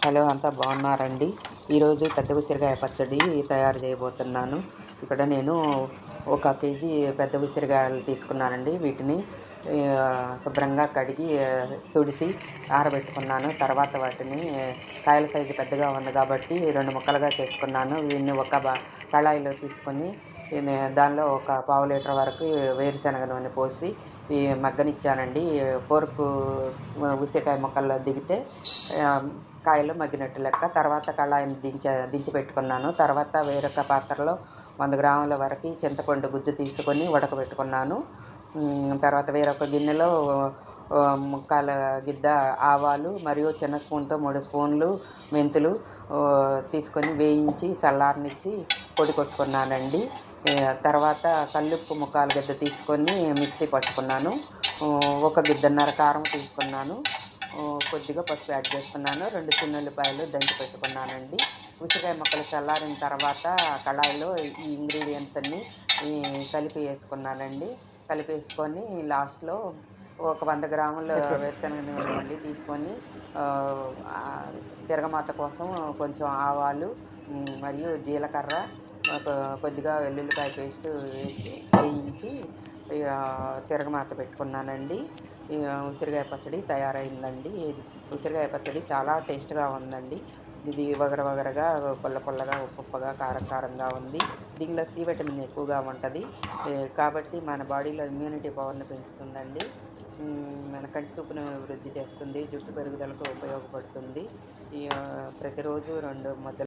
Hello! అంతా బాగున్నారండి? ఈరోజు పెద్ద ఉసిరికాయ పచ్చడి తయారు చేయబోతున్నాను. ఇక్కడ నేను 1 కేజీ పెద్ద ఉసిరికాయలు తీసుకున్నానండి. వీటిని శుభ్రంగా కడిగి తుడిసి ఆరబెట్టుకున్నాను. తర్వాత వాటిని కాయల సైజు పెద్దగా ఉంది కాబట్టి 2 ముక్కలుగా చేసుకున్నాను. వీటిని ఒక కళాయిలో తీసుకొని దానిలో ఒక పావు లీటర్ వరకు వేరుశనగ నూనె పోసి మగ్గనిచ్చానండి. పోరుకు ఉసిరికాయ ముక్కల్లో దిగితే కాయలు మగ్గినట్టు లెక్క. తర్వాత కళాయిని దించి పెట్టుకున్నాను. తర్వాత వేరొక పాత్రలో 100 గ్రాముల వరకు చింతపండు గుజ్జు తీసుకొని ఉడకబెట్టుకున్నాను. తర్వాత వేరొక గిన్నెలో ముక్కాల గిద్ద ఆవాలు మరియు చిన్న స్పూన్తో 3 స్పూన్లు మెంతులు తీసుకొని వేయించి చల్లారనిచ్చి పొడి కొట్టుకున్నానండి. తర్వాత కల్లుప్పు ముక్కాల గిద్ద తీసుకొని మిక్సీ పట్టుకున్నాను. ఒక గిద్దన్నర కారం తీసుకున్నాను. కొద్దిగా పసుపు యాడ్ చేసుకున్నాను. 2 చిన్నుల్లిపాయలు దంచి పెట్టుకున్నానండి. ఉసిరికాయ ముక్కలు చల్లారిన తర్వాత కళాయిలో ఈ ఇంగ్రీడియంట్స్ అన్నీ కలిపి వేసుకున్నానండి. కలిపేసుకొని లాస్ట్‌లో ఒక 100 గ్రాముల వేరుశనగ నూనె మళ్ళీ తీసుకొని తిరగమాత కోసం కొంచెం ఆవాలు మరియు జీలకర్ర కొద్దిగా వెల్లుల్లిపాయ పేస్టు వేసి వేయించి తిరగమాత పెట్టుకున్నానండి. ఉసిరికాయ పచ్చడి తయారైందండి. ఉసిరికాయ పచ్చడి చాలా టేస్ట్‌గా ఉందండి. ఇది వగరగా, పుల్ల పుల్లగా, ఉప్పుగా, కారం కారంగా ఉంది. దీనిలో సి విటమిన్ ఎక్కువగా ఉంటది. కాబట్టి మన బాడీలో ఇమ్యూనిటీ పవర్‌ని పెంచుతుందండి. మన కంటి చూపును వృద్ధి చేస్తుంది. జుట్టు పెరుగుదలకు ఉపయోగపడుతుంది. ప్రతిరోజు 2 ముద్దలు